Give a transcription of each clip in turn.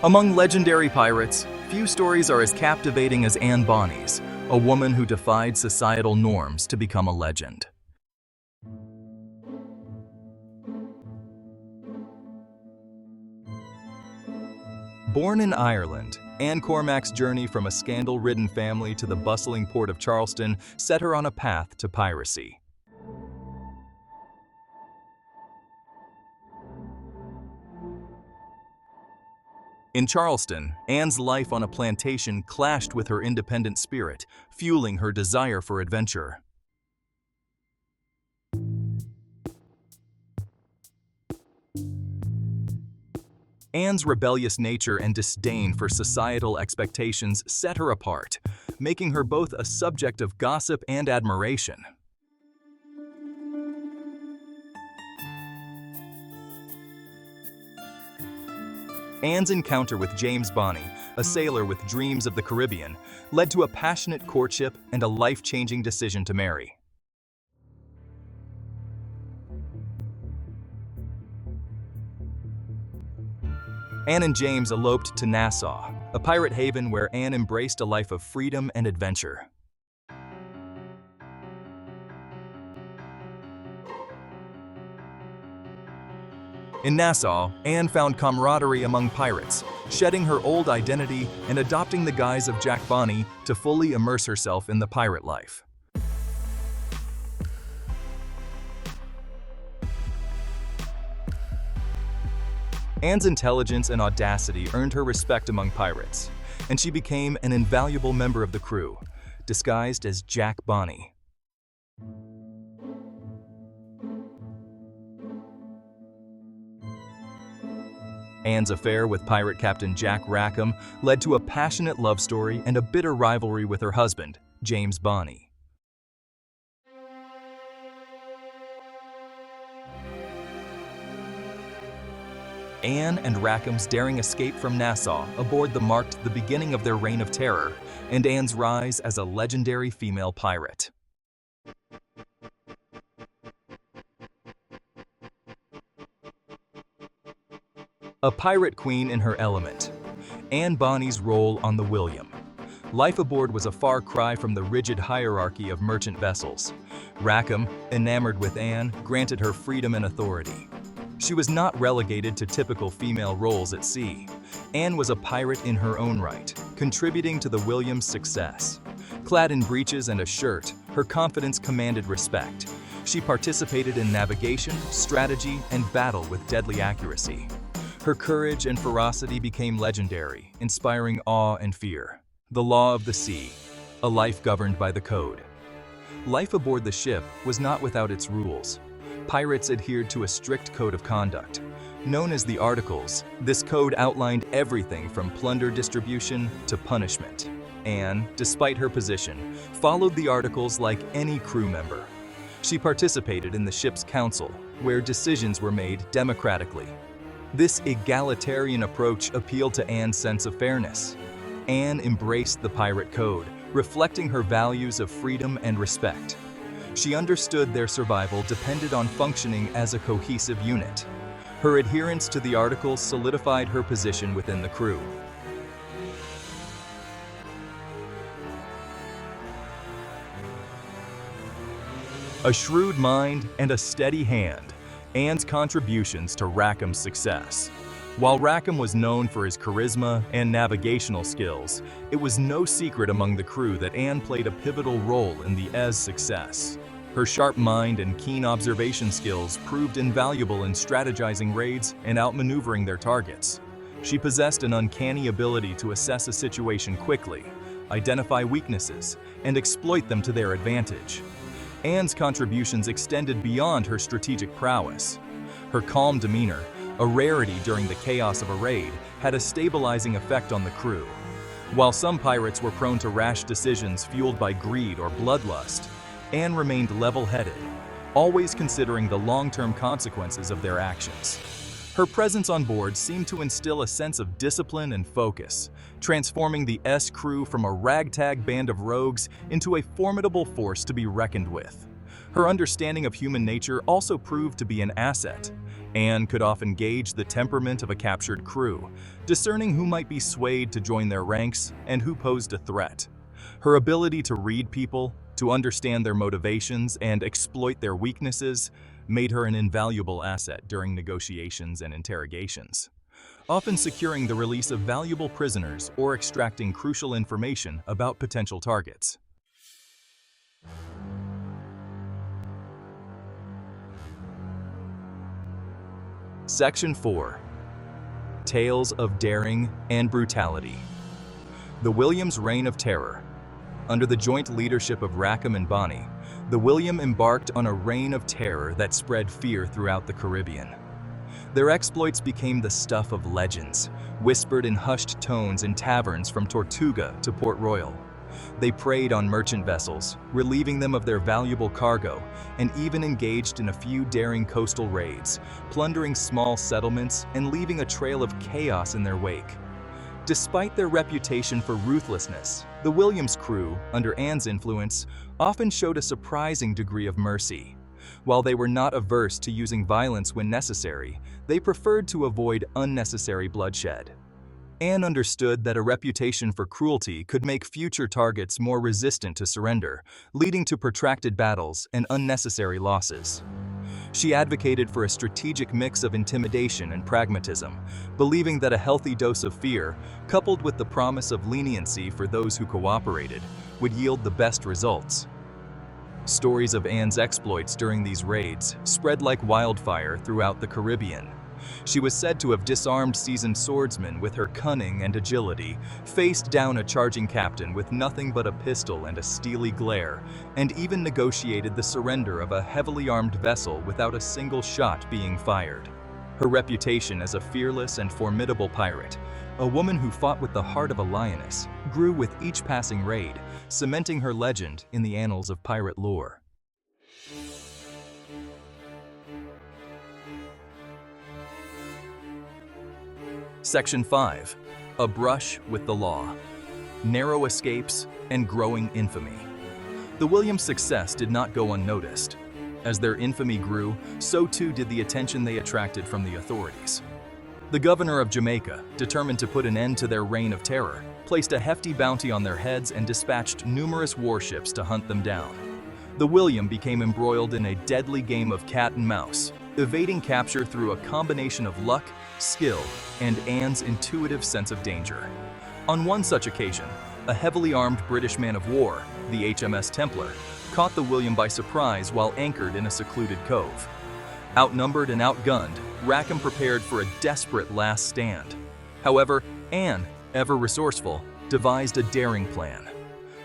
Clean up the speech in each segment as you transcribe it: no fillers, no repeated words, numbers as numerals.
Among legendary pirates, few stories are as captivating as Anne Bonny's, a woman who defied societal norms to become a legend. Born in Ireland, Anne Cormac's journey from a scandal-ridden family to the bustling port of Charleston set her on a path to piracy. In Charleston, Anne's life on a plantation clashed with her independent spirit, fueling her desire for adventure. Anne's rebellious nature and disdain for societal expectations set her apart, making her both a subject of gossip and admiration. Anne's encounter with James Bonny, a sailor with dreams of the Caribbean, led to a passionate courtship and a life-changing decision to marry. Anne and James eloped to Nassau, a pirate haven where Anne embraced a life of freedom and adventure. In Nassau, Anne found camaraderie among pirates, shedding her old identity and adopting the guise of Jack Bonny to fully immerse herself in the pirate life. Anne's intelligence and audacity earned her respect among pirates, and she became an invaluable member of the crew, disguised as Jack Bonny. Anne's affair with pirate captain Jack Rackham led to a passionate love story and a bitter rivalry with her husband, James Bonny. Anne and Rackham's daring escape from Nassau aboard marked the beginning of their reign of terror and Anne's rise as a legendary female pirate. A pirate queen in her element, Anne Bonny's role on the William. Life aboard was a far cry from the rigid hierarchy of merchant vessels. Rackham, enamored with Anne, granted her freedom and authority. She was not relegated to typical female roles at sea. Anne was a pirate in her own right, contributing to the William's success. Clad in breeches and a shirt, her confidence commanded respect. She participated in navigation, strategy, and battle with deadly accuracy. Her courage and ferocity became legendary, inspiring awe and fear. The law of the sea, a life governed by the code. Life aboard the ship was not without its rules. Pirates adhered to a strict code of conduct. Known as the Articles, this code outlined everything from plunder distribution to punishment. Anne, despite her position, followed the Articles like any crew member. She participated in the ship's council, where decisions were made democratically. This egalitarian approach appealed to Anne's sense of fairness. Anne embraced the pirate code, reflecting her values of freedom and respect. She understood their survival depended on functioning as a cohesive unit. Her adherence to the Articles solidified her position within the crew. A shrewd mind and a steady hand, Anne's contributions to Rackham's success. While Rackham was known for his charisma and navigational skills, it was no secret among the crew that Anne played a pivotal role in the EZ's success. Her sharp mind and keen observation skills proved invaluable in strategizing raids and outmaneuvering their targets. She possessed an uncanny ability to assess a situation quickly, identify weaknesses, and exploit them to their advantage. Anne's contributions extended beyond her strategic prowess. Her calm demeanor, a rarity during the chaos of a raid, had a stabilizing effect on the crew. While some pirates were prone to rash decisions fueled by greed or bloodlust, Anne remained level-headed, always considering the long-term consequences of their actions. Her presence on board seemed to instill a sense of discipline and focus, transforming the S crew from a ragtag band of rogues into a formidable force to be reckoned with. Her understanding of human nature also proved to be an asset. Anne could often gauge the temperament of a captured crew, discerning who might be swayed to join their ranks and who posed a threat. Her ability to read people, to understand their motivations and exploit their weaknesses, made her an invaluable asset during negotiations and interrogations, often securing the release of valuable prisoners or extracting crucial information about potential targets. Section 4. Tales of Daring and Brutality. The Williams' Reign of Terror. Under the joint leadership of Rackham and Bonny, the William embarked on a reign of terror that spread fear throughout the Caribbean. Their exploits became the stuff of legends, whispered in hushed tones in taverns from Tortuga to Port Royal. They preyed on merchant vessels, relieving them of their valuable cargo, and even engaged in a few daring coastal raids, plundering small settlements and leaving a trail of chaos in their wake. Despite their reputation for ruthlessness, the Williams crew, under Anne's influence, often showed a surprising degree of mercy. While they were not averse to using violence when necessary, they preferred to avoid unnecessary bloodshed. Anne understood that a reputation for cruelty could make future targets more resistant to surrender, leading to protracted battles and unnecessary losses. She advocated for a strategic mix of intimidation and pragmatism, believing that a healthy dose of fear, coupled with the promise of leniency for those who cooperated, would yield the best results. Stories of Anne's exploits during these raids spread like wildfire throughout the Caribbean. She was said to have disarmed seasoned swordsmen with her cunning and agility, faced down a charging captain with nothing but a pistol and a steely glare, and even negotiated the surrender of a heavily armed vessel without a single shot being fired. Her reputation as a fearless and formidable pirate, a woman who fought with the heart of a lioness, grew with each passing raid, cementing her legend in the annals of pirate lore. Section 5. A Brush with the Law. Narrow escapes and growing infamy. The Williams' success did not go unnoticed. As their infamy grew, so too did the attention they attracted from the authorities. The governor of Jamaica, determined to put an end to their reign of terror, placed a hefty bounty on their heads and dispatched numerous warships to hunt them down. The William became embroiled in a deadly game of cat and mouse, evading capture through a combination of luck, skill, and Anne's intuitive sense of danger. On one such occasion, a heavily armed British man of war, the HMS Templar, caught the William by surprise while anchored in a secluded cove. Outnumbered and outgunned, Rackham prepared for a desperate last stand. However, Anne, ever resourceful, devised a daring plan.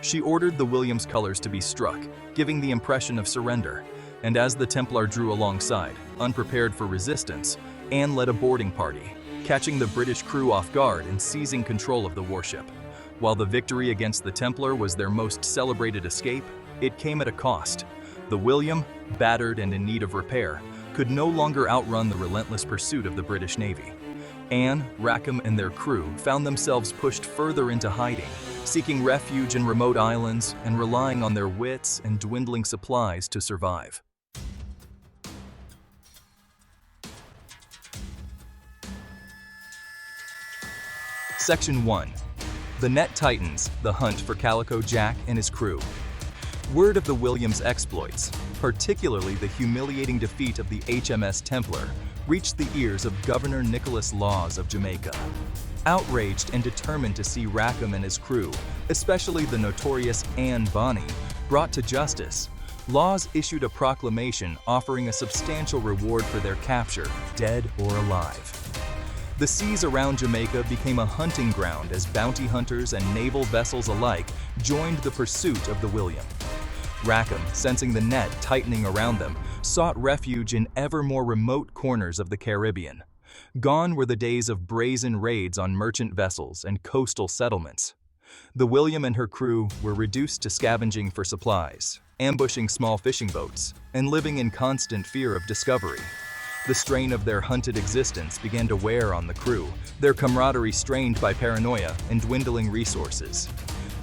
She ordered the Williams' colors to be struck, giving the impression of surrender, and as the Templar drew alongside, unprepared for resistance, Anne led a boarding party, catching the British crew off guard and seizing control of the warship. While the victory against the Templar was their most celebrated escape, it came at a cost. The William, battered and in need of repair, could no longer outrun the relentless pursuit of the British Navy. Anne, Rackham, and their crew found themselves pushed further into hiding, seeking refuge in remote islands and relying on their wits and dwindling supplies to survive. Section 1. The net tightens the hunt for Calico Jack and his crew. Word of the Williams' exploits, particularly the humiliating defeat of the HMS Templar, reached the ears of Governor Nicholas Laws of Jamaica. Outraged and determined to see Rackham and his crew, especially the notorious Anne Bonny, brought to justice, Laws issued a proclamation offering a substantial reward for their capture, dead or alive. The seas around Jamaica became a hunting ground as bounty hunters and naval vessels alike joined the pursuit of the William. Rackham, sensing the net tightening around them, sought refuge in ever more remote corners of the Caribbean. Gone were the days of brazen raids on merchant vessels and coastal settlements. The William and her crew were reduced to scavenging for supplies, ambushing small fishing boats, and living in constant fear of discovery. The strain of their hunted existence began to wear on the crew, their camaraderie strained by paranoia and dwindling resources.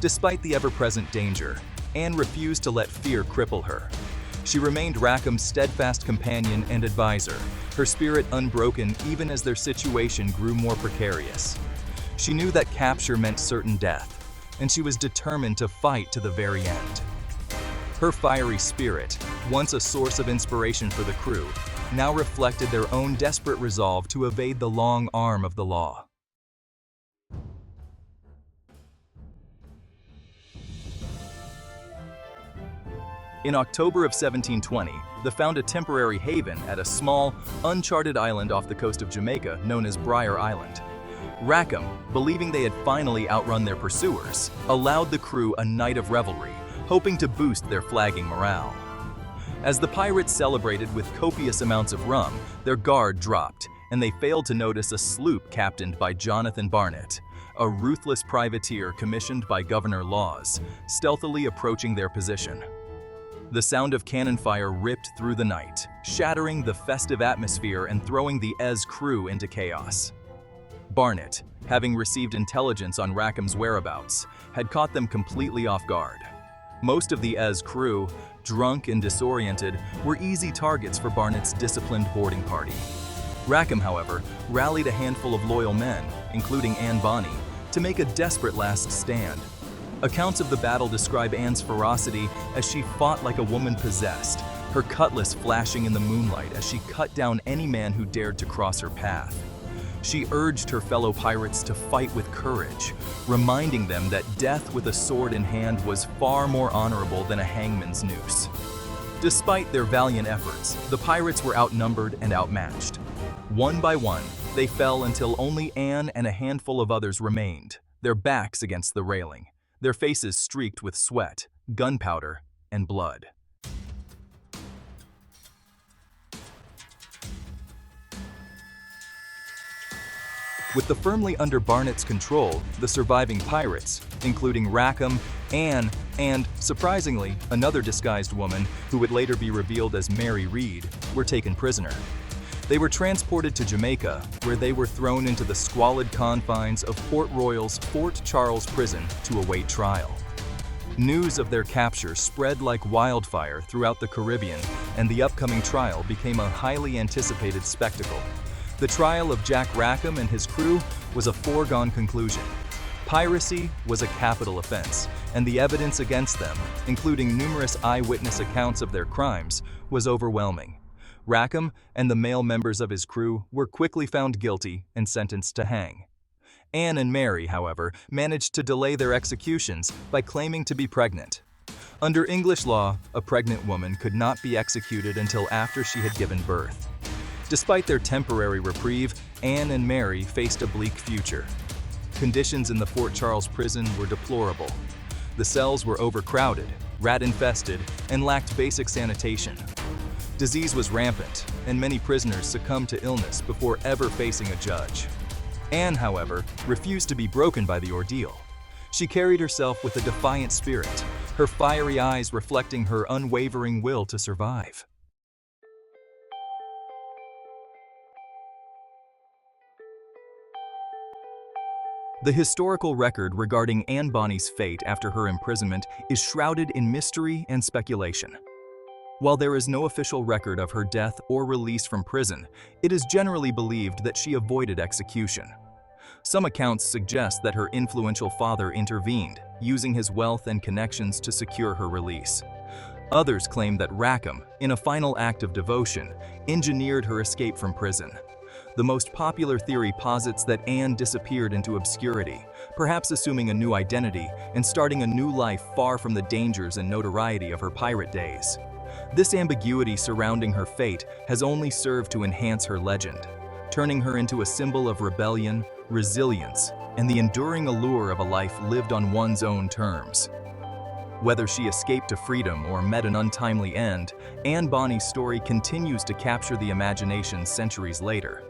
Despite the ever-present danger, Anne refused to let fear cripple her. She remained Rackham's steadfast companion and advisor, her spirit unbroken even as their situation grew more precarious. She knew that capture meant certain death, and she was determined to fight to the very end. Her fiery spirit, once a source of inspiration for the crew, now reflected their own desperate resolve to evade the long arm of the law. In October of 1720, they found a temporary haven at a small, uncharted island off the coast of Jamaica known as Briar Island. Rackham, believing they had finally outrun their pursuers, allowed the crew a night of revelry, hoping to boost their flagging morale. As the pirates celebrated with copious amounts of rum, their guard dropped, and they failed to notice a sloop captained by Jonathan Barnett, a ruthless privateer commissioned by Governor Laws, stealthily approaching their position. The sound of cannon fire ripped through the night, shattering the festive atmosphere and throwing the Ez crew into chaos. Barnett, having received intelligence on Rackham's whereabouts, had caught them completely off guard. Most of the Ez crew, drunk and disoriented, were easy targets for Barnett's disciplined boarding party. Rackham, however, rallied a handful of loyal men, including Anne Bonny, to make a desperate last stand. Accounts of the battle describe Anne's ferocity as she fought like a woman possessed, her cutlass flashing in the moonlight as she cut down any man who dared to cross her path. She urged her fellow pirates to fight with courage, reminding them that death with a sword in hand was far more honorable than a hangman's noose. Despite their valiant efforts, the pirates were outnumbered and outmatched. One by one, they fell until only Anne and a handful of others remained, their backs against the railing, their faces streaked with sweat, gunpowder, and blood. With the firmly under Barnett's control, the surviving pirates, including Rackham, Anne, and, surprisingly, another disguised woman who would later be revealed as Mary Reed, were taken prisoner. They were transported to Jamaica, where they were thrown into the squalid confines of Port Royal's Fort Charles prison to await trial. News of their capture spread like wildfire throughout the Caribbean, and the upcoming trial became a highly anticipated spectacle. The trial of Jack Rackham and his crew was a foregone conclusion. Piracy was a capital offense, and the evidence against them, including numerous eyewitness accounts of their crimes, was overwhelming. Rackham and the male members of his crew were quickly found guilty and sentenced to hang. Anne and Mary, however, managed to delay their executions by claiming to be pregnant. Under English law, a pregnant woman could not be executed until after she had given birth. Despite their temporary reprieve, Anne and Mary faced a bleak future. Conditions in the Fort Charles prison were deplorable. The cells were overcrowded, rat-infested, and lacked basic sanitation. Disease was rampant, and many prisoners succumbed to illness before ever facing a judge. Anne, however, refused to be broken by the ordeal. She carried herself with a defiant spirit, her fiery eyes reflecting her unwavering will to survive. The historical record regarding Anne Bonny's fate after her imprisonment is shrouded in mystery and speculation. While there is no official record of her death or release from prison, it is generally believed that she avoided execution. Some accounts suggest that her influential father intervened, using his wealth and connections to secure her release. Others claim that Rackham, in a final act of devotion, engineered her escape from prison. The most popular theory posits that Anne disappeared into obscurity, perhaps assuming a new identity and starting a new life far from the dangers and notoriety of her pirate days. This ambiguity surrounding her fate has only served to enhance her legend, turning her into a symbol of rebellion, resilience, and the enduring allure of a life lived on one's own terms. Whether she escaped to freedom or met an untimely end, Anne Bonny's story continues to capture the imagination centuries later.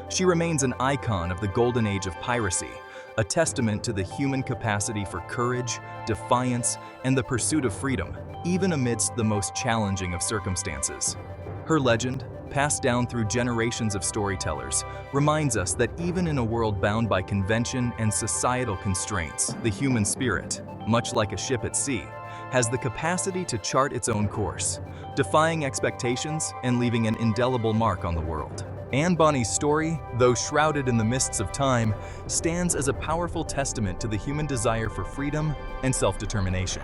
She remains an icon of the golden age of piracy, a testament to the human capacity for courage, defiance, and the pursuit of freedom, even amidst the most challenging of circumstances. Her legend, passed down through generations of storytellers, reminds us that even in a world bound by convention and societal constraints, the human spirit, much like a ship at sea, has the capacity to chart its own course, defying expectations and leaving an indelible mark on the world. Anne Bonny's story, though shrouded in the mists of time, stands as a powerful testament to the human desire for freedom and self-determination.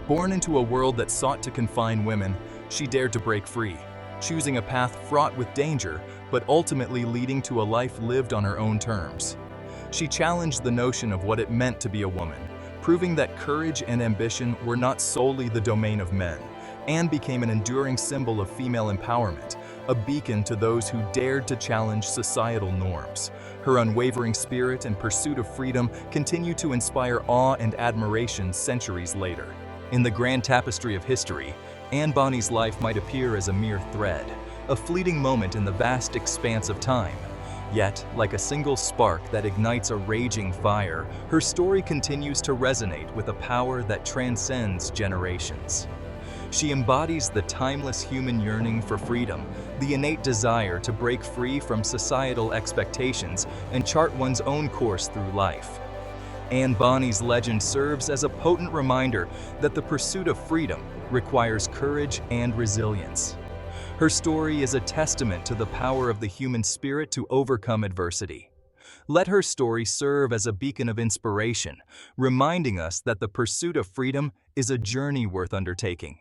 Born into a world that sought to confine women, she dared to break free, choosing a path fraught with danger, but ultimately leading to a life lived on her own terms. She challenged the notion of what it meant to be a woman, proving that courage and ambition were not solely the domain of men, and became an enduring symbol of female empowerment, a beacon to those who dared to challenge societal norms. Her unwavering spirit and pursuit of freedom continue to inspire awe and admiration centuries later. In the grand tapestry of history, Anne Bonny's life might appear as a mere thread, a fleeting moment in the vast expanse of time. Yet, like a single spark that ignites a raging fire, her story continues to resonate with a power that transcends generations. She embodies the timeless human yearning for freedom, the innate desire to break free from societal expectations and chart one's own course through life. Anne Bonny's legend serves as a potent reminder that the pursuit of freedom requires courage and resilience. Her story is a testament to the power of the human spirit to overcome adversity. Let her story serve as a beacon of inspiration, reminding us that the pursuit of freedom is a journey worth undertaking.